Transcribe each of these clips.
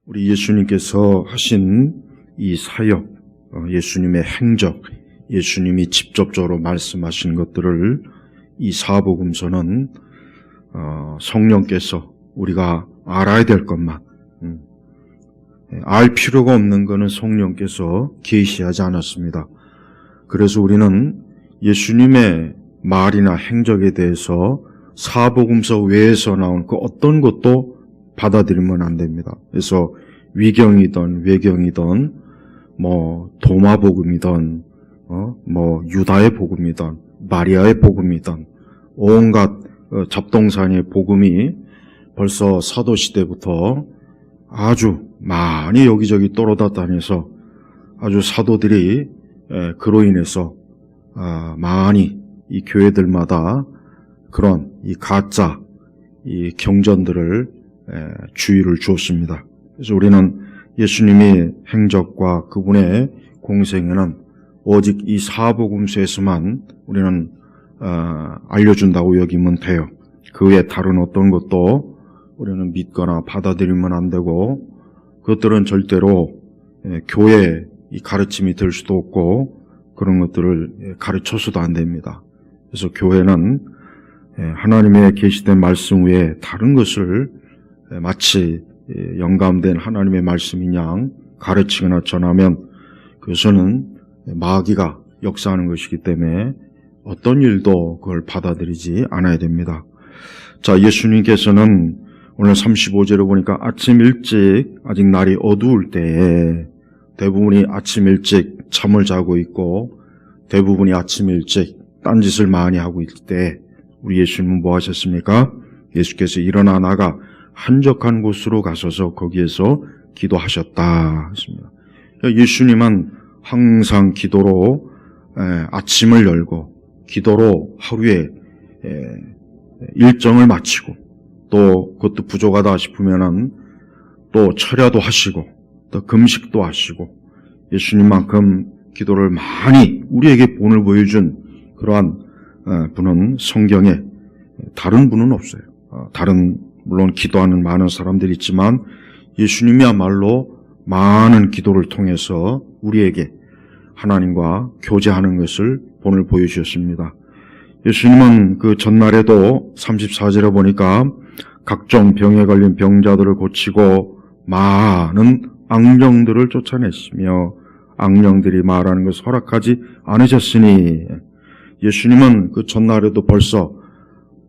우리 예수님께서 하신 이 사역, 예수님의 행적, 예수님이 직접적으로 말씀하신 것들을 이 사복음서는 성령께서 우리가 알아야 될 것만, 알 필요가 없는 것은 성령께서 계시하지 않았습니다. 그래서 우리는 예수님의 말이나 행적에 대해서 사복음서 외에서 나온 그 어떤 것도 받아들이면 안 됩니다. 그래서 위경이든 외경이든 도마복음이든 유다의 복음이든 마리아의 복음이든 온갖 잡동사니의 복음이 벌써 사도시대부터 아주 많이 여기저기 떠돌아다녀서 아주 사도들이 그로 인해서 많이 이 교회들마다 그런 이 가짜 이 경전들을 주의를 주었습니다. 그래서 우리는 예수님의 행적과 그분의 공생애는 오직 이 사복음서에서만 우리는 알려준다고 여기면 돼요. 그 외에 다른 어떤 것도 우리는 믿거나 받아들이면 안 되고, 그것들은 절대로 교회의 가르침이 될 수도 없고 그런 것들을 가르쳐서도 안 됩니다. 그래서 교회는 하나님의 계시된 말씀 외에 다른 것을 마치 영감된 하나님의 말씀인 양 가르치거나 전하면 그것은 마귀가 역사하는 것이기 때문에 어떤 일도 그걸 받아들이지 않아야 됩니다. 자, 예수님께서는 오늘 35절에 보니까 아침 일찍 아직 날이 어두울 때에 대부분이 아침 일찍 잠을 자고 있고 대부분이 아침 일찍 딴짓을 많이 하고 있을 때 우리 예수님은 뭐 하셨습니까? 예수께서 일어나 나가 한적한 곳으로 가셔서 거기에서 기도하셨다 했습니다. 예수님은 항상 기도로 아침을 열고 기도로 하루에 일정을 마치고 또 그것도 부족하다 싶으면은 또 철야도 하시고 또 금식도 하시고 예수님만큼 기도를 많이 우리에게 본을 보여준 그러한 분은 성경에 다른 분은 없어요. 다른 물론 기도하는 많은 사람들이 있지만 예수님이야말로 많은 기도를 통해서 우리에게 하나님과 교제하는 것을 본을 보여주셨습니다. 예수님은 그 전날에도 34절에 보니까 각종 병에 걸린 병자들을 고치고 많은 악령들을 쫓아냈으며 악령들이 말하는 것을 허락하지 않으셨으니, 예수님은 그 전날에도 벌써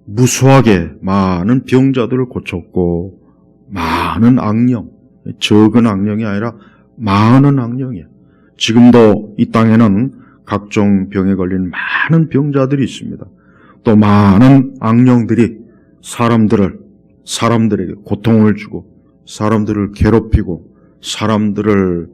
무수하게 많은 병자들을 고쳤고 많은 악령, 적은 악령이 아니라 많은 악령이에요. 지금도 이 땅에는 각종 병에 걸린 많은 병자들이 있습니다. 또 많은 악령들이 사람들에게 고통을 주고 사람들을 괴롭히고 사람들을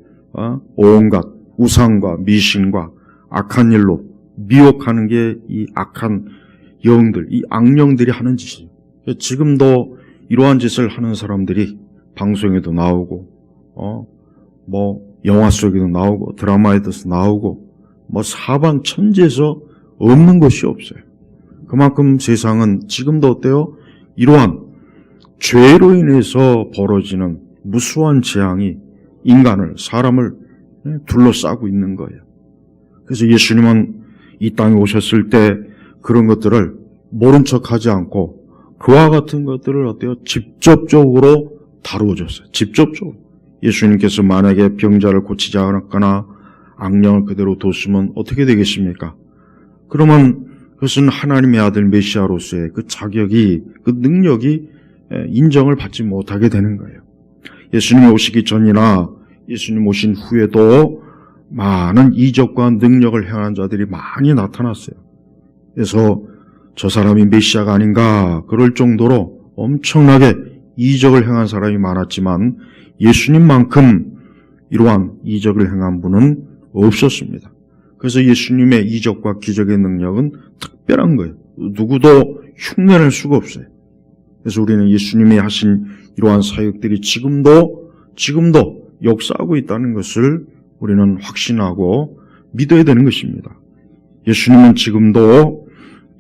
온갖 우상과 미신과 악한 일로 미혹하는 게 이 악한 영들, 이 악령들이 하는 짓이에요. 지금도 이러한 짓을 하는 사람들이 방송에도 나오고, 영화 속에도 나오고, 드라마에도 나오고, 사방 천지에서 없는 것이 없어요. 그만큼 세상은 지금도 어때요? 이러한 죄로 인해서 벌어지는 무수한 재앙이 사람을 둘러싸고 있는 거예요. 그래서 예수님은 이 땅에 오셨을 때 그런 것들을 모른 척하지 않고 그와 같은 것들을 어때요? 직접적으로 다루어줬어요. 직접적으로. 예수님께서 만약에 병자를 고치지 않았거나 악령을 그대로 뒀으면 어떻게 되겠습니까? 그러면 그것은 하나님의 아들 메시아로서의 그 자격이, 그 능력이 인정을 받지 못하게 되는 거예요. 예수님이 오시기 전이나 예수님 오신 후에도 많은 이적과 능력을 행한 자들이 많이 나타났어요. 그래서 저 사람이 메시아가 아닌가 그럴 정도로 엄청나게 이적을 행한 사람이 많았지만 예수님만큼 이러한 이적을 행한 분은 없었습니다. 그래서 예수님의 이적과 기적의 능력은 특별한 거예요. 누구도 흉내낼 수가 없어요. 그래서 우리는 예수님이 하신 이러한 사역들이 지금도 역사하고 있다는 것을 우리는 확신하고 믿어야 되는 것입니다. 예수님은 지금도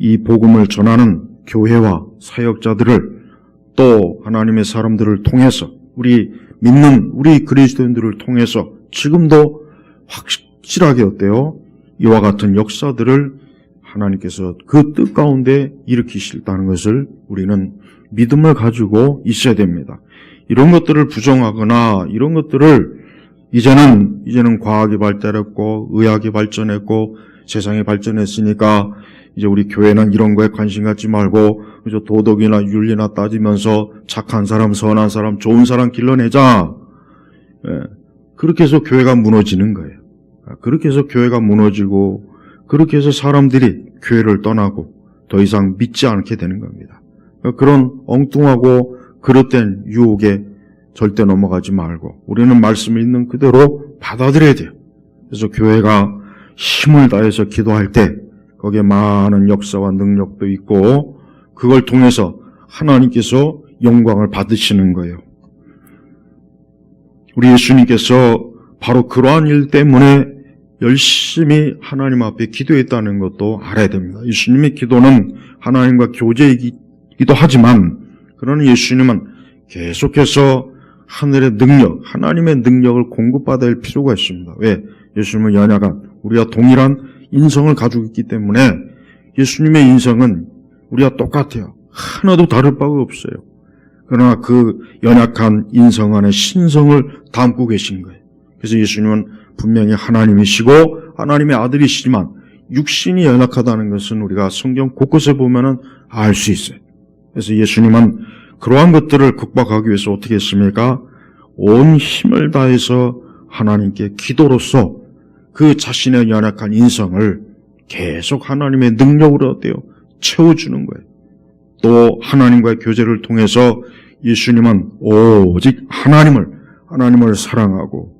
이 복음을 전하는 교회와 사역자들을 또 하나님의 사람들을 통해서 우리 믿는 우리 그리스도인들을 통해서 지금도 확실하게 어때요? 이와 같은 역사들을 하나님께서 그 뜻 가운데 일으키실다는 것을 우리는 믿음을 가지고 있어야 됩니다. 이런 것들을 부정하거나 이런 것들을 이제는 과학이 발달했고 의학이 발전했고 세상이 발전했으니까 이제 우리 교회는 이런 거에 관심 갖지 말고 그저 도덕이나 윤리나 따지면서 착한 사람, 선한 사람, 좋은 사람 길러내자. 그렇게 해서 교회가 무너지는 거예요. 그렇게 해서 교회가 무너지고 그렇게 해서 사람들이 교회를 떠나고 더 이상 믿지 않게 되는 겁니다. 그런 엉뚱하고 그릇된 유혹에 절대 넘어가지 말고 우리는 말씀을 있는 그대로 받아들여야 돼요. 그래서 교회가 힘을 다해서 기도할 때 거기에 많은 역사와 능력도 있고 그걸 통해서 하나님께서 영광을 받으시는 거예요. 우리 예수님께서 바로 그러한 일 때문에 열심히 하나님 앞에 기도했다는 것도 알아야 됩니다. 예수님의 기도는 하나님과 교제이기도 하지만 그러나 예수님은 계속해서 하늘의 능력, 하나님의 능력을 공급받아야 할 필요가 있습니다. 왜? 예수님은 연약한 우리와 동일한 인성을 가지고 있기 때문에 예수님의 인성은 우리와 똑같아요. 하나도 다를 바가 없어요. 그러나 그 연약한 인성 안에 신성을 담고 계신 거예요. 그래서 예수님은 분명히 하나님이시고 하나님의 아들이시지만 육신이 연약하다는 것은 우리가 성경 곳곳에 보면은 알 수 있어요. 그래서 예수님은 그러한 것들을 극복하기 위해서 어떻게 했습니까? 온 힘을 다해서 하나님께 기도로서 그 자신의 연약한 인성을 계속 하나님의 능력으로 어때요? 채워주는 거예요. 또 하나님과의 교제를 통해서 예수님은 오직 하나님을 사랑하고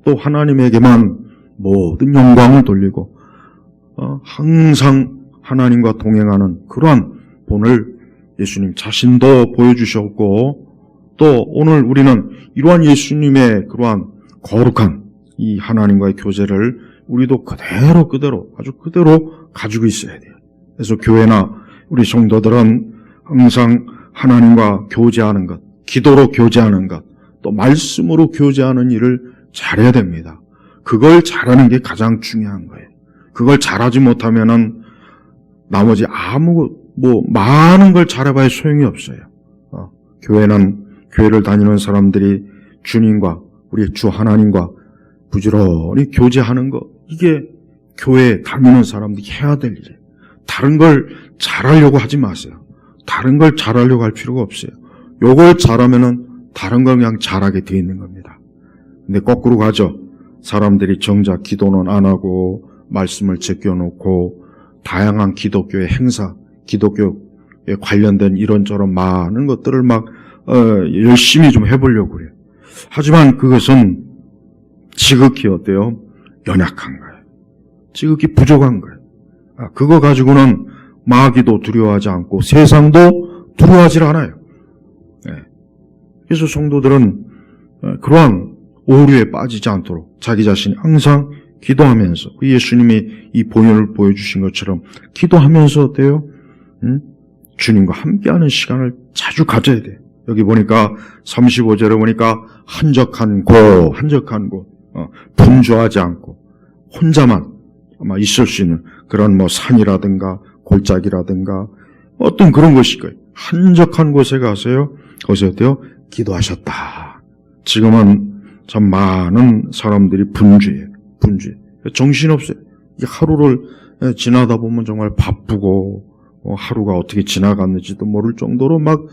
또 하나님에게만 모든 영광을 돌리고 항상 하나님과 동행하는 그러한 본을 예수님 자신도 보여주셨고 또 오늘 우리는 이러한 예수님의 그러한 거룩한 이 하나님과의 교제를 우리도 그대로 아주 그대로 가지고 있어야 돼요. 그래서 교회나 우리 성도들은 항상 하나님과 교제하는 것, 기도로 교제하는 것, 또 말씀으로 교제하는 일을 잘해야 됩니다. 그걸 잘하는 게 가장 중요한 거예요. 그걸 잘하지 못하면은 나머지 많은 걸 잘해봐야 소용이 없어요. 교회를 다니는 사람들이 주님과 우리 주 하나님과 부지런히 교제하는 것, 이게 교회 다니는 사람들이 해야 될 일이에요. 다른 걸 잘하려고 하지 마세요. 다른 걸 잘하려고 할 필요가 없어요. 요걸 잘하면은 다른 걸 그냥 잘하게 돼 있는 겁니다. 근데 거꾸로 가죠. 사람들이 정작 기도는 안 하고 말씀을 제껴놓고 다양한 기독교의 행사, 기독교에 관련된 이런저런 많은 것들을 막 열심히 좀 해보려고 그래요. 하지만 그것은 지극히 어때요? 연약한 거예요. 지극히 부족한 거예요. 그거 가지고는 마귀도 두려워하지 않고 세상도 두려워하지 않아요. 그래서 성도들은 그러한 오류에 빠지지 않도록 자기 자신이 항상 기도하면서 예수님이 이 본연을 보여주신 것처럼 기도하면서 어때요? 주님과 함께하는 시간을 자주 가져야 돼요. 여기 보니까 35절에 보니까 한적한 곳, 분주하지 않고 혼자만 아마 있을 수 있는 그런 산이라든가 골짜기라든가 어떤 그런 것일 거예요. 한적한 곳에 가세요. 거기서 어때요? 기도하셨다. 지금은 참 많은 사람들이 분주해요. 정신없어요. 하루를 지나다 보면 정말 바쁘고 하루가 어떻게 지나갔는지도 모를 정도로 막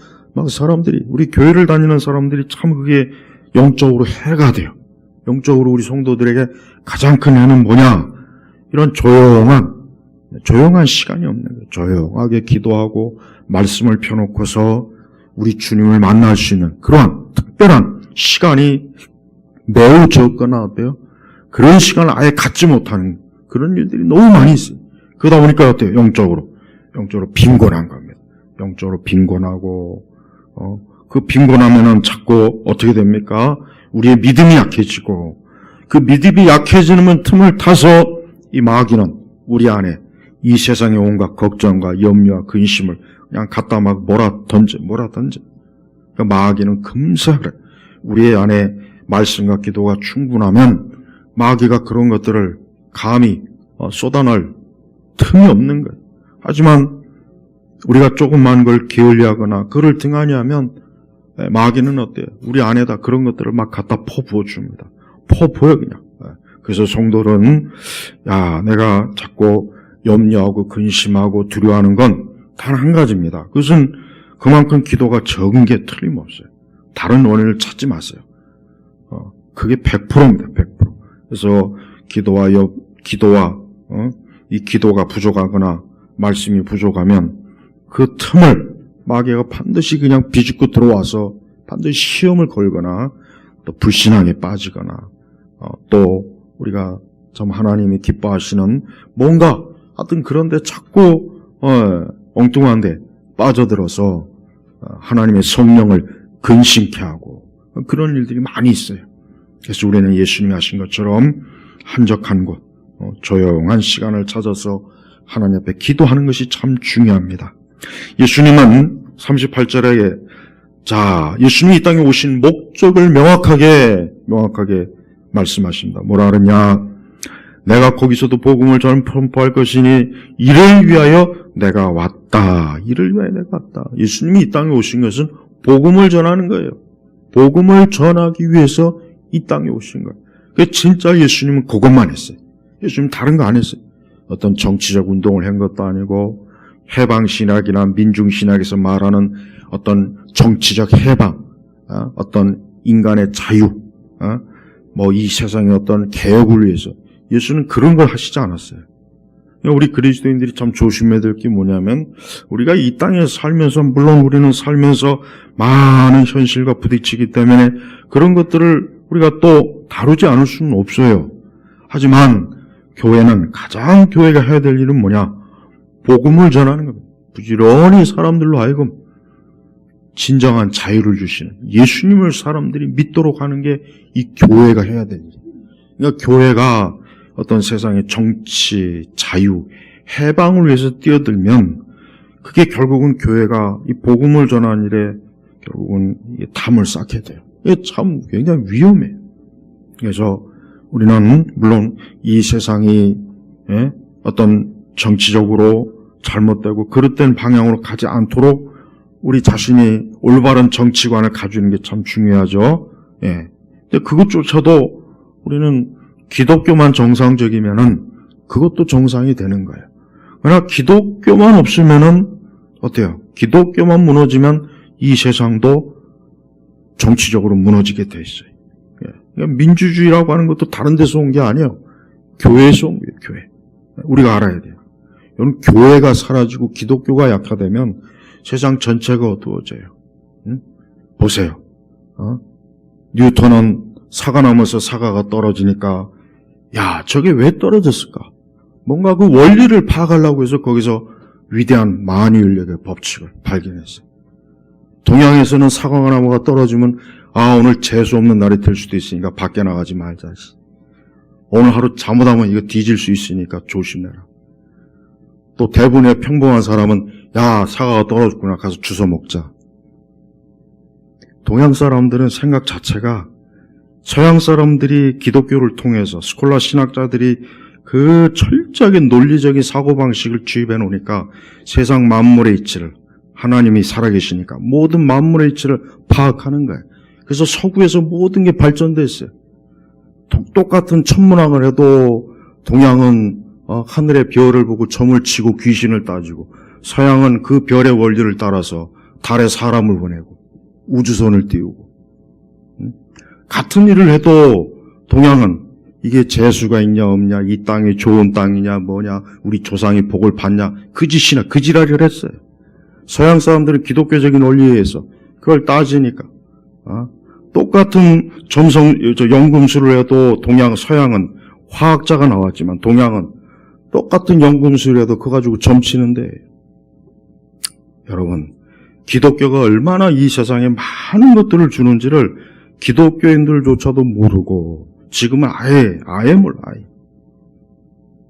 사람들이, 우리 교회를 다니는 사람들이 참 그게 영적으로 해가 돼요. 영적으로 우리 성도들에게 가장 큰 해는 뭐냐? 이런 조용한 시간이 없는 거예요. 조용하게 기도하고 말씀을 펴놓고서 우리 주님을 만날 수 있는 그러한 특별한 시간이 매우 적거나 어때요? 그런 시간을 아예 갖지 못하는 그런 일들이 너무 많이 있어요. 그러다 보니까 어때요? 영적으로 빈곤한 겁니다. 영적으로 빈곤하고 그 빈곤하면은 자꾸 어떻게 됩니까? 우리의 믿음이 약해지고 그 믿음이 약해지는 틈을 타서 이 마귀는 우리 안에 이 세상의 온갖 걱정과 염려와 근심을 그냥 갖다 막 몰아던져. 그러니까 마귀는 금세 그래. 우리의 안에 말씀과 기도가 충분하면 마귀가 그런 것들을 감히 쏟아낼 틈이 없는 거예요. 하지만 우리가 조금만 걸 게을리하거나 그를 등한히 하면 마귀는 어때요? 우리 안에다 그런 것들을 막 갖다 퍼부어 줍니다. 퍼부어요 그냥. 그래서 성도는 내가 자꾸 염려하고 근심하고 두려워하는 건 단 한 가지입니다. 그것은 그만큼 기도가 적은 게 틀림없어요. 다른 원인을 찾지 마세요. 그게 100%입니다. 100%. 그래서 이 기도가 부족하거나 말씀이 부족하면 그 틈을 마귀가 반드시 그냥 비집고 들어와서 반드시 시험을 걸거나 또 불신앙에 빠지거나 또 우리가 참 하나님이 기뻐하시는 뭔가 하여튼 그런데 자꾸 엉뚱한데 빠져들어서 하나님의 성령을 근심케 하고 그런 일들이 많이 있어요. 그래서 우리는 예수님이 하신 것처럼 한적한 곳, 조용한 시간을 찾아서 하나님 앞에 기도하는 것이 참 중요합니다. 예수님은 38절에 예수님이 이 땅에 오신 목적을 명확하게 말씀하십니다. 뭐라 그러냐? 내가 거기서도 복음을 전파할 것이니 이를 위하여 내가 왔다. 이를 위하여 내가 왔다. 예수님이 이 땅에 오신 것은 복음을 전하는 거예요. 복음을 전하기 위해서 이 땅에 오신 거예요. 진짜 예수님은 그것만 했어요. 예수님 다른 거 안 했어요. 어떤 정치적 운동을 한 것도 아니고 해방신학이나 민중신학에서 말하는 어떤 정치적 해방, 어떤 인간의 자유, 이 세상의 어떤 개혁을 위해서 예수는 그런 걸 하시지 않았어요. 우리 그리스도인들이 참 조심해야 될 게 뭐냐면 우리가 이 땅에 살면서 물론 우리는 살면서 많은 현실과 부딪히기 때문에 그런 것들을 우리가 또 다루지 않을 수는 없어요. 하지만 교회는 가장 교회가 해야 될 일은 뭐냐? 복음을 전하는 겁니다. 부지런히 사람들로 하여금 진정한 자유를 주시는 예수님을 사람들이 믿도록 하는 게 이 교회가 해야 될 일이에요. 그러니까 교회가 어떤 세상의 정치, 자유, 해방을 위해서 뛰어들면 그게 결국은 교회가 이 복음을 전하는 일에 결국은 담을 쌓게 돼요. 이게 참 굉장히 위험해요. 그래서 우리는 물론 이 세상이 어떤 정치적으로 잘못되고 그릇된 방향으로 가지 않도록 우리 자신이 올바른 정치관을 가지는 게 참 중요하죠. 근데 그것조차도 우리는 기독교만 정상적이면은 그것도 정상이 되는 거예요. 그러나 기독교만 없으면은 어때요? 기독교만 무너지면 이 세상도 정치적으로 무너지게 돼 있어요. 그러니까 민주주의라고 하는 것도 다른 데서 온 게 아니에요. 교회에서 온 거예요. 교회. 우리가 알아야 돼요. 여러분, 교회가 사라지고 기독교가 약화되면 세상 전체가 어두워져요. 보세요. 뉴턴은 사과나무에서 사과가 떨어지니까 저게 왜 떨어졌을까? 뭔가 그 원리를 파악하려고 해서 거기서 위대한 만유인력의 법칙을 발견했어요. 동양에서는 사과나무가 떨어지면 오늘 재수 없는 날이 될 수도 있으니까 밖에 나가지 말자. 오늘 하루 잘못하면 이거 뒤질 수 있으니까 조심해라. 또 대부분의 평범한 사람은 사과가 떨어졌구나 가서 주워 먹자. 동양 사람들은 생각 자체가 서양 사람들이 기독교를 통해서 스콜라 신학자들이 그 철저하게 논리적인 사고방식을 주입해 놓으니까 세상 만물의 이치를 하나님이 살아계시니까 모든 만물의 이치를 파악하는 거예요. 그래서 서구에서 모든 게 발전됐어요. 똑같은 천문학을 해도 동양은 하늘의 별을 보고 점을 치고 귀신을 따지고 서양은 그 별의 원리를 따라서 달에 사람을 보내고 우주선을 띄우고 같은 일을 해도 동양은 이게 재수가 있냐 없냐 이 땅이 좋은 땅이냐 뭐냐 우리 조상이 복을 받냐 그 짓이나 그 지랄을 했어요. 서양 사람들은 기독교적인 원리에 의해서 그걸 따지니까 똑같은 연금술을 해도 서양은 화학자가 나왔지만 동양은 똑같은 연금술을 해도 그거 가지고 점치는데 여러분 기독교가 얼마나 이 세상에 많은 것들을 주는지를 기독교인들조차도 모르고 지금은 아예 몰라.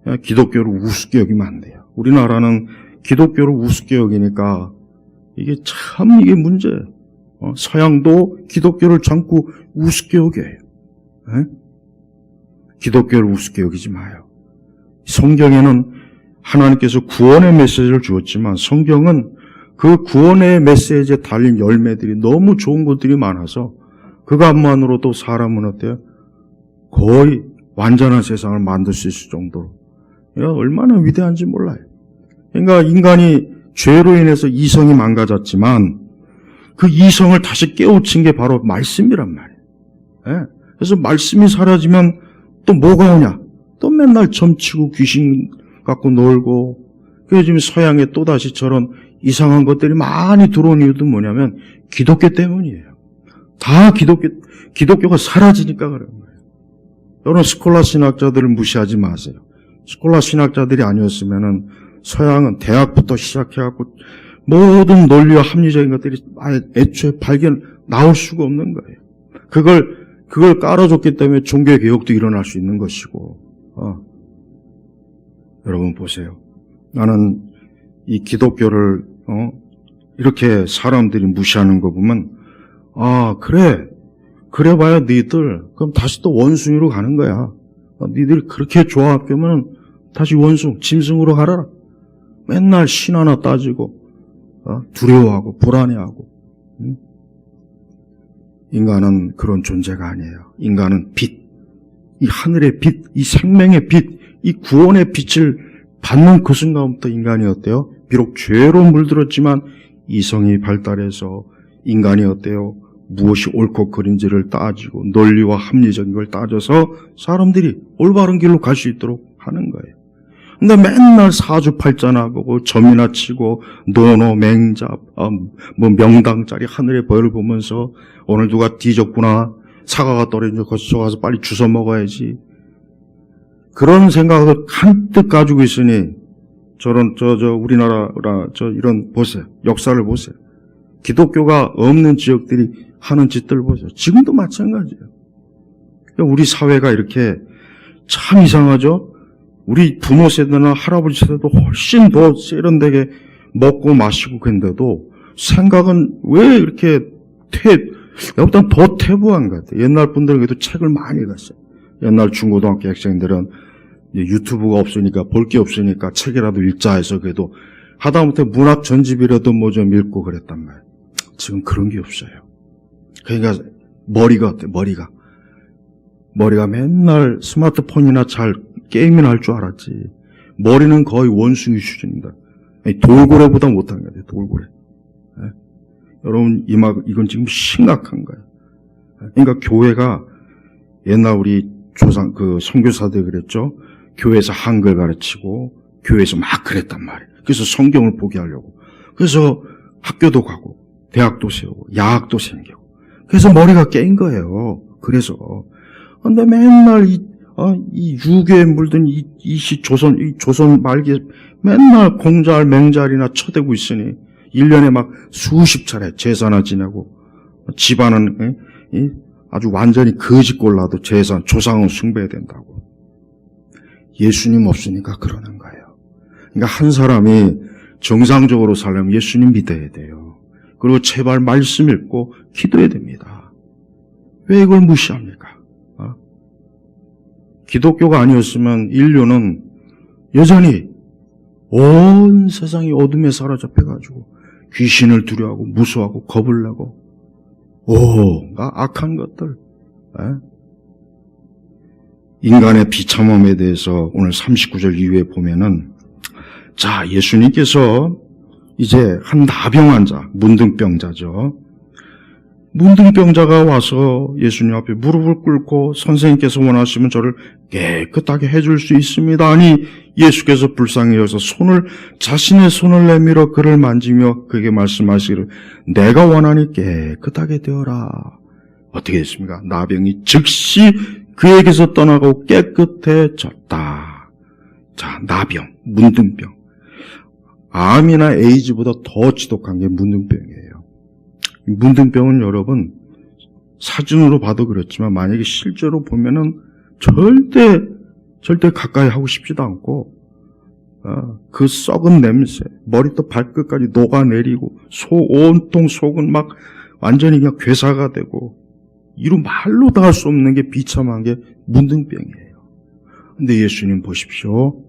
그냥 기독교를 우습게 여기면 안 돼요. 우리나라는 기독교를 우습게 여기니까 이게 문제예요. 서양도 기독교를 자꾸 우습게 여겨요. 기독교를 우습게 여기지 마요. 성경에는 하나님께서 구원의 메시지를 주었지만 성경은 그 구원의 메시지에 달린 열매들이 너무 좋은 것들이 많아서 그것만으로도 사람은 어때요? 거의 완전한 세상을 만들 수 있을 정도로 얼마나 위대한지 몰라요. 그러니까 인간이 죄로 인해서 이성이 망가졌지만 그 이성을 다시 깨우친 게 바로 말씀이란 말이에요. 그래서 말씀이 사라지면 또 뭐가 오냐? 또 맨날 점치고 귀신 갖고 놀고. 그래서 지금 서양에 또다시 저런 이상한 것들이 많이 들어온 이유도 뭐냐면 기독교 때문이에요. 다 기독교가 사라지니까 그런 거예요. 여러분 스콜라 신학자들을 무시하지 마세요. 스콜라 신학자들이 아니었으면은 서양은 대학부터 시작해갖고 모든 논리와 합리적인 것들이 아예 애초에 나올 수가 없는 거예요. 그걸 깔아줬기 때문에 종교개혁도 일어날 수 있는 것이고, 여러분 보세요. 나는 이 기독교를, 이렇게 사람들이 무시하는 거 보면, 그래 봐야 너희들, 그럼 다시 또 원숭이로 가는 거야. 너희들이 그렇게 좋아하면 다시 짐승으로 가라. 맨날 신 하나 따지고, 두려워하고, 불안해하고. 인간은 그런 존재가 아니에요. 인간은 빛, 이 하늘의 빛, 이 생명의 빛, 이 구원의 빛을 받는 그 순간부터 인간이 어때요? 비록 죄로 물들었지만 이성이 발달해서 인간이 어때요? 무엇이 옳고 그른지를 따지고 논리와 합리적인 걸 따져서 사람들이 올바른 길로 갈 수 있도록 하는 거예요. 근데 맨날 사주팔자나보고 점이나 치고 노노 맹잡 명당짜리 하늘의 벌을 보면서 오늘 누가 뒤졌구나, 사과가 떨어진 거쳐 가서 빨리 주워 먹어야지, 그런 생각을 간뜩 가지고 있으니 우리나라 이런 보세요. 역사를 보세요. 기독교가 없는 지역들이 하는 짓들 보세요. 지금도 마찬가지예요. 우리 사회가 이렇게 참 이상하죠? 우리 부모 세대나 할아버지 세대도 훨씬 더 세련되게 먹고 마시고 그런데도 생각은 왜 이렇게 일단 더 퇴보한 것 같아요. 옛날 분들은 그래도 책을 많이 읽었어요. 옛날 중고등학교 학생들은 유튜브가 없으니까 볼 게 없으니까 책이라도 읽자 해서 그래도 하다못해 문학 전집이라도 뭐 좀 읽고 그랬단 말이에요. 지금 그런 게 없어요. 그러니까 머리가 어때? 머리가 맨날 스마트폰이나 게임이나 할 줄 알았지. 머리는 거의 원숭이 수준입니다. 돌고래보다 못한 거예요. 돌고래. 네? 여러분 이건 지금 심각한 거예요. 그러니까 교회가 옛날 우리 선교사들 그랬죠. 교회에서 한글 가르치고 교회에서 막 그랬단 말이에요. 그래서 성경을 보게 하려고. 그래서 학교도 가고 대학도 세우고 야학도 생기고. 그래서 머리가 깨인 거예요. 그래서 근데 맨날 이 유교에 물든 조선 말기에 맨날 공자할 맹자리나 쳐대고 있으니 1년에 막 수십 차례 제사나 지내고 집안은 아주 완전히 거짓골라도 조상은 숭배해야 된다고. 예수님 없으니까 그러는 거예요. 그러니까 한 사람이 정상적으로 살려면 예수님 믿어야 돼요. 그리고 제발 말씀 읽고 기도해야 됩니다. 왜 이걸 무시합니까? 기독교가 아니었으면 인류는 여전히 온 세상이 어둠에 사로잡혀가지고 귀신을 두려워하고 무서워하고 겁을 내고 악한 것들. 인간의 비참함에 대해서 오늘 39절 이후에 보면은, 자, 예수님께서 이제 한 나병 환자, 문둥병자죠. 문둥병자가 와서 예수님 앞에 무릎을 꿇고 선생님께서 원하시면 저를 깨끗하게 해줄 수 있습니다. 아니, 예수께서 불쌍히 여기서 자신의 손을 내밀어 그를 만지며 그에게 말씀하시기를 내가 원하니 깨끗하게 되어라. 어떻게 됐습니까? 나병이 즉시 그에게서 떠나고 깨끗해졌다. 자, 나병, 문둥병. 암이나 에이즈보다 더 지독한 게 문둥병이에요. 문둥병은 여러분 사진으로 봐도 그렇지만 만약에 실제로 보면은 절대 가까이 하고 싶지도 않고 그 썩은 냄새, 머리부터 발끝까지 녹아내리고 온통 속은 막 완전히 그냥 괴사가 되고 이루 말로 다 할 수 없는 게 비참한 게 문둥병이에요. 근데 예수님 보십시오.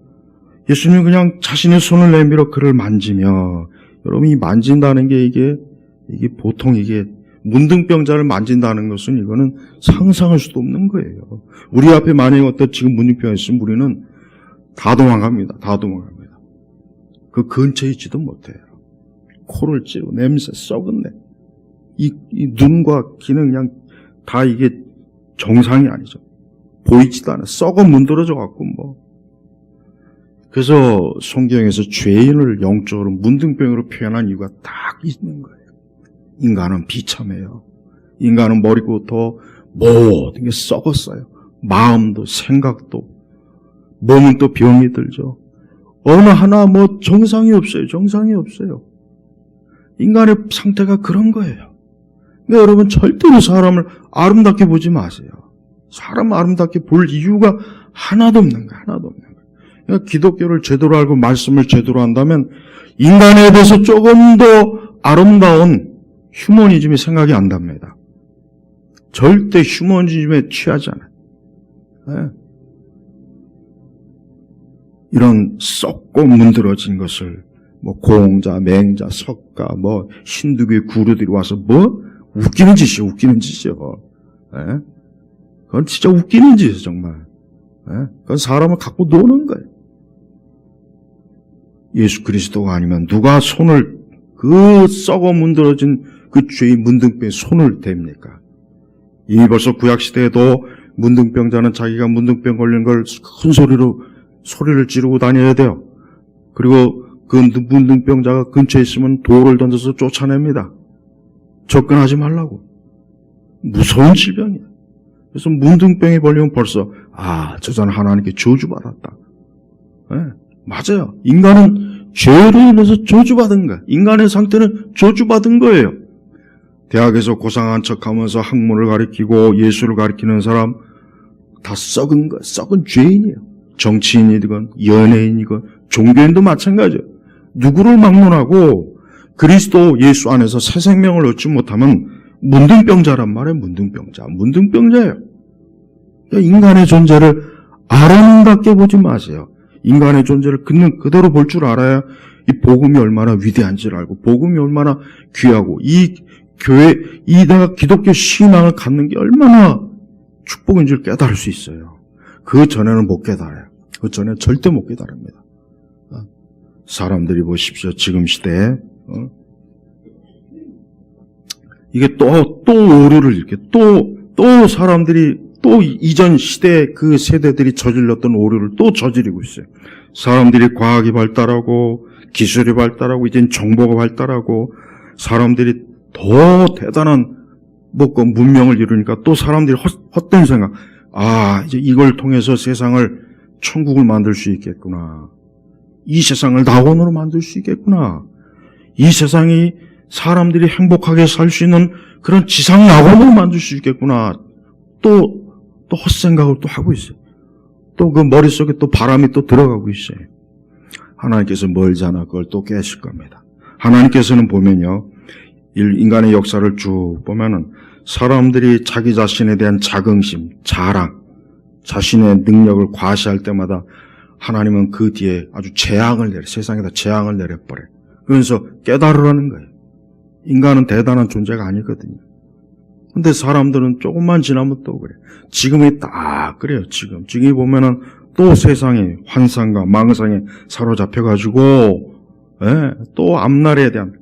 예수님 그냥 자신의 손을 내밀어 그를 만지며, 여러분 이 만진다는 게 이게 보통 이게 문둥병자를 만진다는 것은 이거는 상상할 수도 없는 거예요. 우리 앞에 만약에 어떤 지금 문둥병이 있으면 우리는 다 도망갑니다. 다 도망갑니다. 그 근처에 있지도 못해요. 코를 찌르고 냄새 썩은 내. 이 눈과 귀는 그냥 다 이게 정상이 아니죠. 보이지도 않아. 썩어 문드러져 갖고 뭐. 그래서 성경에서 죄인을 영적으로 문둥병으로 표현한 이유가 딱 있는 거예요. 인간은 비참해요. 인간은 머리부터 모든 게 썩었어요. 마음도 생각도. 몸은 또 병이 들죠. 어느 하나 뭐 정상이 없어요. 정상이 없어요. 인간의 상태가 그런 거예요. 그러니까 여러분 절대로 사람을 아름답게 보지 마세요. 사람 아름답게 볼 이유가 하나도 없는 거예요. 하나도 없는 거예요. 그러니까 기독교를 제대로 알고 말씀을 제대로 한다면 인간에 대해서 조금 더 아름다운 휴머니즘이 생각이 안 납니다. 절대 휴머니즘에 취하지 않아요. 네. 이런 썩고 문드러진 것을 뭐 공자, 맹자, 석가, 뭐 힌두교의 구루들이 와서 뭐 웃기는 짓이요, 웃기는 짓이요. 네? 그건 진짜 웃기는 짓이에요, 정말. 네? 그건 사람을 갖고 노는 거예요. 예수 그리스도가 아니면 누가 손을 그 썩어 문드러진 그 죄의 문둥병에 손을 댑니까? 이미 벌써 구약시대에도 문둥병자는 자기가 문둥병 걸린 걸 큰 소리를 지르고 다녀야 돼요. 그리고 그 문둥병자가 근처에 있으면 돌을 던져서 쫓아냅니다. 접근하지 말라고. 무서운 질병이에요. 그래서 문둥병이 걸리면 벌써 저 사람 하나님께 저주받았다. 네, 맞아요. 인간은 죄로 인해서 저주받은 거예요. 인간의 상태는 저주받은 거예요. 대학에서 고상한 척하면서 학문을 가리키고 예술을 가리키는 사람 다 썩은 거예요. 썩은 죄인이에요. 정치인이건 연예인이건 종교인도 마찬가지예요. 누구를 막론하고 그리스도 예수 안에서 새 생명을 얻지 못하면 문둥병자란 말이에요. 문둥병자예요. 그러니까 인간의 존재를 아름답게 보지 마세요. 인간의 존재를 그대로 볼 줄 알아야 이 복음이 얼마나 위대한지를 알고 복음이 얼마나 귀하고 이 교회, 내가 기독교 신앙을 갖는 게 얼마나 축복인지를 깨달을 수 있어요. 그 전에는 못 깨달아요. 그 전에는 절대 못 깨달습니다. 사람들이 보십시오. 지금 시대에 이게 또 오류를 이렇게 또 사람들이 또 이전 시대 그 세대들이 저질렀던 오류를 또 저지르고 있어요. 사람들이 과학이 발달하고 기술이 발달하고 이젠 정보가 발달하고 사람들이 더 대단한 문명을 이루니까 또 사람들이 헛된 생각. 이제 이걸 통해서 세상을 천국을 만들 수 있겠구나. 이 세상을 낙원으로 만들 수 있겠구나. 이 세상이 사람들이 행복하게 살 수 있는 그런 지상 낙원으로 만들 수 있겠구나. 또 헛생각을 또 하고 있어요. 또 그 머릿속에 또 바람이 또 들어가고 있어요. 하나님께서 멀지 않아 그걸 또 깨실 겁니다. 하나님께서는 보면요. 인간의 역사를 쭉 보면은 사람들이 자기 자신에 대한 자긍심, 자랑, 자신의 능력을 과시할 때마다 하나님은 그 뒤에 아주 세상에다 재앙을 내려버려요. 그래서 깨달으라는 거예요. 인간은 대단한 존재가 아니거든요. 근데 사람들은 조금만 지나면 또 그래요. 지금이 딱 그래요. 지금이 보면은 또 세상에 환상과 망상에 사로잡혀가지고 또 앞날에 대한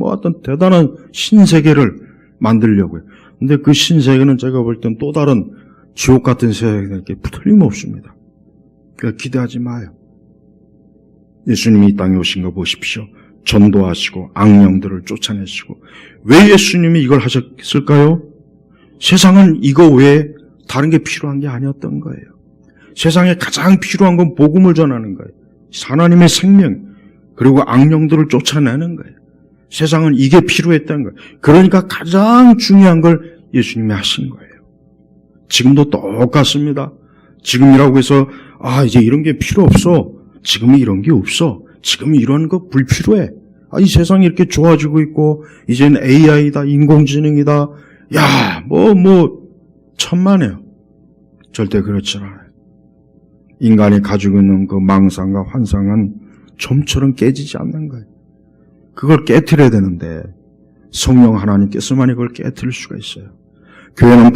어떤 대단한 신세계를 만들려고요. 근데 그 신세계는 제가 볼 땐 또 다른 지옥 같은 세계가 틀림없습니다. 그러니까 기대하지 마요. 예수님이 이 땅에 오신 거 보십시오. 전도하시고 악령들을 쫓아내시고 왜 예수님이 이걸 하셨을까요? 세상은 이거 외에 다른 게 필요한 게 아니었던 거예요. 세상에 가장 필요한 건 복음을 전하는 거예요. 하나님의 생명 그리고 악령들을 쫓아내는 거예요. 세상은 이게 필요했던 거예요. 그러니까 가장 중요한 걸 예수님이 하신 거예요. 지금도 똑같습니다. 지금이라고 해서 이제 이런 게 필요 없어. 지금은 이런 게 없어. 지금 이런 거 불필요해. 이 세상이 이렇게 좋아지고 있고, 이제는 AI다, 인공지능이다, 천만에요. 절대 그렇지 않아요. 인간이 가지고 있는 그 망상과 환상은 좀처럼 깨지지 않는 거예요. 그걸 깨트려야 되는데, 성령 하나님께서만이 그걸 깨트릴 수가 있어요. 교회는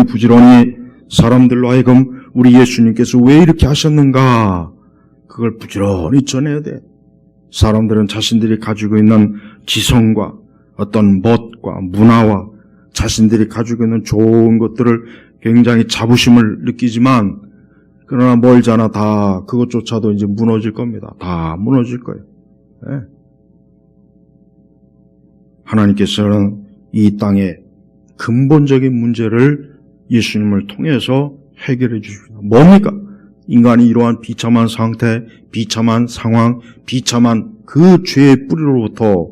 부지런히 사람들로 하여금 우리 예수님께서 왜 이렇게 하셨는가, 그걸 부지런히 전해야 돼. 사람들은 자신들이 가지고 있는 지성과 어떤 멋과 문화와 자신들이 가지고 있는 좋은 것들을 굉장히 자부심을 느끼지만, 그러나 멀잖아. 다 그것조차도 이제 무너질 겁니다. 다 무너질 거예요. 네. 하나님께서는 이 땅의 근본적인 문제를 예수님을 통해서 해결해 주십니다. 뭡니까? 인간이 이러한 비참한 상태, 비참한 상황, 비참한 그 죄의 뿌리로부터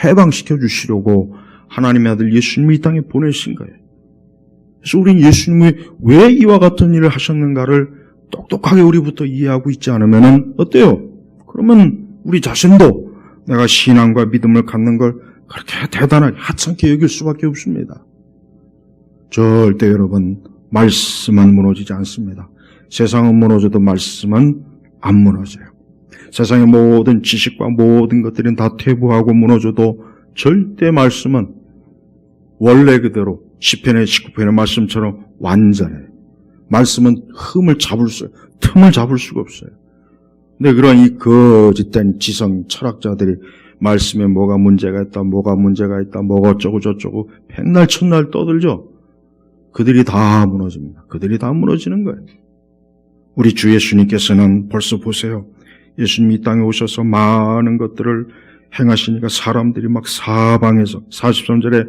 해방시켜 주시려고 하나님의 아들 예수님을 이 땅에 보내신 거예요. 그래서 우리는 예수님이 왜 이와 같은 일을 하셨는가를 똑똑하게 우리부터 이해하고 있지 않으면 어때요? 그러면 우리 자신도 내가 신앙과 믿음을 갖는 걸 그렇게 대단하게 하찮게 여길 수밖에 없습니다. 절대 여러분, 말씀은 무너지지 않습니다. 세상은 무너져도 말씀은 안 무너져요. 세상의 모든 지식과 모든 것들은 다 퇴보하고 무너져도 절대 말씀은 원래 그대로 시편의 19편의 말씀처럼 완전해요. 말씀은 틈을 잡을 수가 없어요. 근데 그런 이 거짓된 지성 철학자들이 말씀에 뭐가 문제가 있다, 뭐가 어쩌고 저쩌고 백날 첫날 떠들죠. 그들이 다 무너집니다. 그들이 다 무너지는 거예요. 우리 주 예수님께서는 벌써 보세요. 예수님이 이 땅에 오셔서 많은 것들을 행하시니까 사람들이 막 사방에서 43절에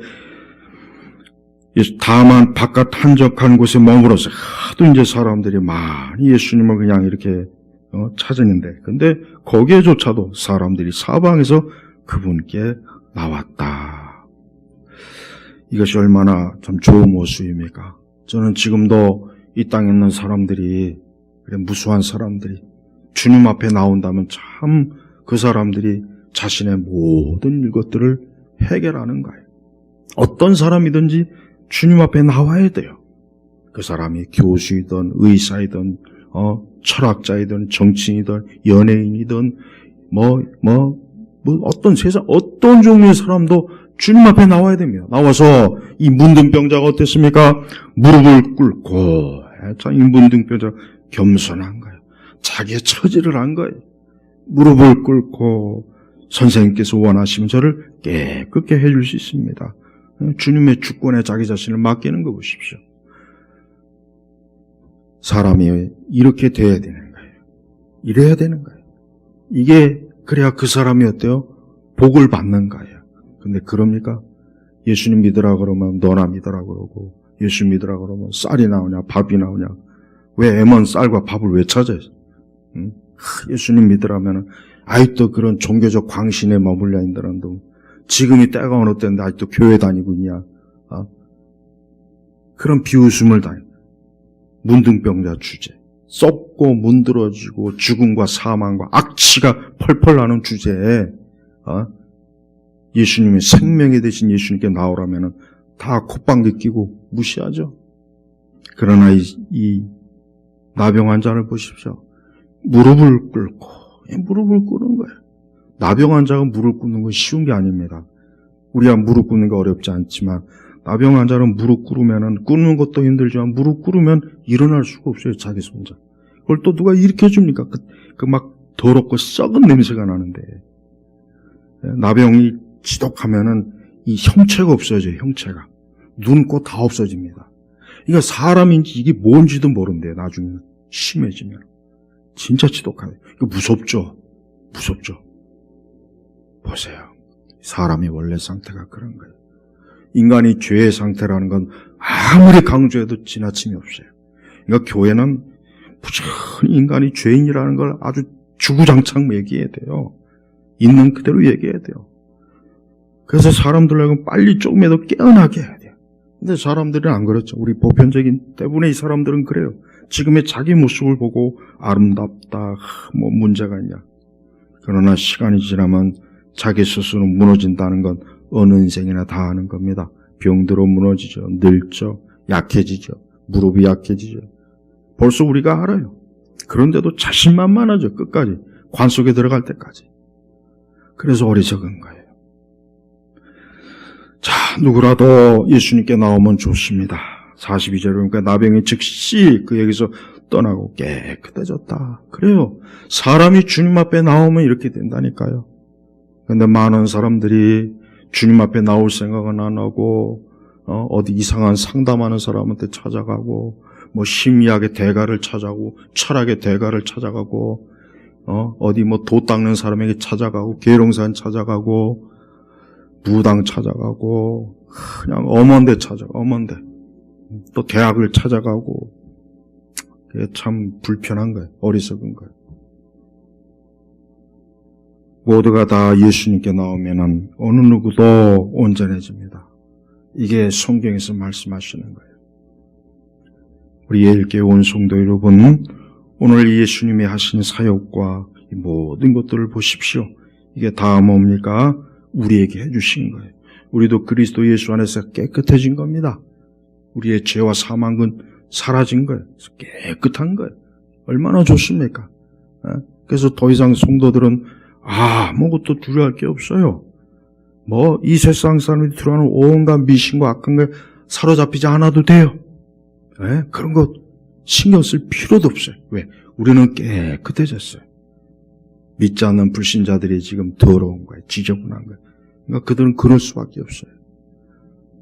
다만 바깥 한적한 곳에 머물어서 하도 이제 사람들이 많이 예수님을 그냥 이렇게 찾았는데, 근데 거기에조차도 사람들이 사방에서 그분께 나왔다. 이것이 얼마나 참 좋은 모습입니까? 저는 지금도 이 땅에 있는 사람들이, 그래 무수한 사람들이 주님 앞에 나온다면 참 그 사람들이 자신의 모든 것들을 해결하는 거예요. 어떤 사람이든지 주님 앞에 나와야 돼요. 그 사람이 교수이든 의사이든 철학자이든 정치인이든 연예인이든 어떤 세상 어떤 종류의 사람도 주님 앞에 나와야 됩니다. 나와서 이 문둥병자가 어땠습니까? 무릎을 꿇고, 이 문둥병자 겸손한 거예요. 자기의 처지를 안 거예요. 무릎을 꿇고 선생님께서 원하시면 저를 깨끗게 해줄 수 있습니다. 주님의 주권에 자기 자신을 맡기는 거 보십시오. 사람이 이렇게 돼야 되는 거예요. 이래야 되는 거예요. 이게 그래야 그 사람이 어때요? 복을 받는 거예요. 근데 그럽니까? 예수님 믿으라 그러면 너나 믿으라 그러고, 예수 믿으라 그러면 쌀이 나오냐 밥이 나오냐, 왜 애먼 쌀과 밥을 왜 찾아요? 응? 예수님 믿으라면 아직도 그런 종교적 광신에 머물러 있는 지금이 때가 어느 때인데 아직도 교회 다니고 있냐? 그런 비웃음을 당해. 문둥병자 주제, 썩고 문드러지고 죽음과 사망과 악취가 펄펄 나는 주제에 예수님의 생명이 되신 예수님께 나오라면은 다 콧방귀 끼고 무시하죠. 그러나 이 나병 환자를 보십시오. 무릎을 꿇는 거예요. 나병 환자가 무릎 꿇는 건 쉬운 게 아닙니다. 우리가 무릎 꿇는 게 어렵지 않지만 나병 환자는 무릎 꿇으면은 꿇는 것도 힘들지만 무릎 꿇으면 일어날 수가 없어요. 자기 손자. 그걸 또 누가 일으켜 줍니까? 그 막 더럽고 썩은 냄새가 나는데, 나병이 지독하면은 이 형체가 없어져요. 형체가 눈, 코 다 없어집니다. 그러니까 사람인지 이게 뭔지도 모른대요. 나중에 심해지면 진짜 지독하네. 이거 무섭죠. 보세요. 사람의 원래 상태가 그런 거예요. 인간이 죄의 상태라는 건 아무리 강조해도 지나침이 없어요. 그러니까 교회는 부지런히 인간이 죄인이라는 걸 아주 주구장창 얘기해야 돼요. 있는 그대로 얘기해야 돼요. 그래서 사람들하고 빨리 조금이라도 깨어나게 해야 돼요. 근데 사람들은 안 그렇죠. 우리 보편적인 대부분의 이 사람들은 그래요. 지금의 자기 모습을 보고 아름답다, 뭐 문제가 있냐. 그러나 시간이 지나면 자기 스스로 무너진다는 건 어느 인생이나 다 아는 겁니다. 병들어 무너지죠. 늙죠. 약해지죠. 무릎이 약해지죠. 벌써 우리가 알아요. 그런데도 자신만만하죠. 끝까지. 관 속에 들어갈 때까지. 그래서 어리석은 거예요. 자, 누구라도 예수님께 나오면 좋습니다. 42절에 보니까 나병이 즉시 그에게서 떠나고 깨끗해졌다. 그래요. 사람이 주님 앞에 나오면 이렇게 된다니까요. 근데 많은 사람들이 주님 앞에 나올 생각은 안 하고 어디 이상한 상담하는 사람한테 찾아가고 뭐 심리학의 대가를 찾아가고 철학의 대가를 찾아가고 어디 뭐 도 닦는 사람에게 찾아가고 계룡산 찾아가고 무당 찾아가고 그냥 엄원대 찾아가고 엄원대 또 대학을 찾아가고 그게 참 불편한 거예요. 어리석은 거예요. 모두가 다 예수님께 나오면은 어느 누구도 온전해집니다. 이게 성경에서 말씀하시는 거예요. 우리 예일교회 온 성도 여러분, 오늘 예수님이 하신 사역과 이 모든 것들을 보십시오. 이게 다 뭡니까? 우리에게 해주신 거예요. 우리도 그리스도 예수 안에서 깨끗해진 겁니다. 우리의 죄와 사망은 사라진 거예요. 깨끗한 거예요. 얼마나 좋습니까? 그래서 더 이상 성도들은 아무것도 두려워할 게 없어요. 뭐 이 세상 사람들이 들어가는 온갖 미신과 악한 걸 사로잡히지 않아도 돼요. 그런 거 신경 쓸 필요도 없어요. 왜? 우리는 깨끗해졌어요. 믿지 않는 불신자들이 지금 더러운 거예요. 지저분한 거예요. 그러니까 그들은 그럴 수밖에 없어요.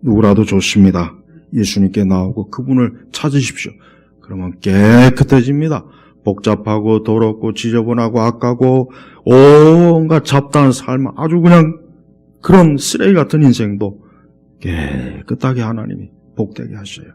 누구라도 좋습니다. 예수님께 나오고 그분을 찾으십시오. 그러면 깨끗해집니다. 복잡하고 더럽고 지저분하고 악하고 온갖 잡다한 삶, 아주 그냥 그런 쓰레기 같은 인생도 깨끗하게 하나님이 복되게 하셔요.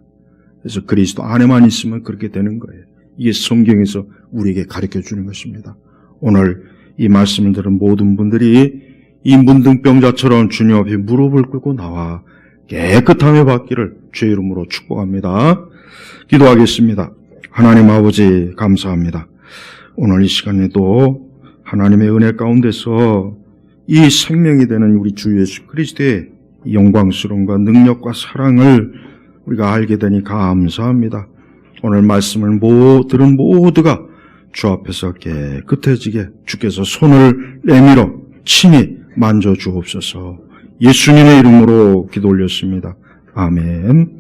그래서 그리스도 안에만 있으면 그렇게 되는 거예요. 이게 성경에서 우리에게 가르쳐 주는 것입니다. 오늘 이 말씀을 들은 모든 분들이 이 문둥병자처럼 주님 앞에 무릎을 꿇고 나와 깨끗함을 받기를 주의 이름으로 축복합니다. 기도하겠습니다. 하나님 아버지 감사합니다. 오늘 이 시간에도 하나님의 은혜 가운데서 이 생명이 되는 우리 주 예수 그리스도의 영광스러움과 능력과 사랑을 우리가 알게 되니 감사합니다. 오늘 말씀을 들은 모두가 주 앞에서 깨끗해지게 주께서 손을 내밀어 친히 만져주옵소서. 예수님의 이름으로 기도 올렸습니다. 아멘.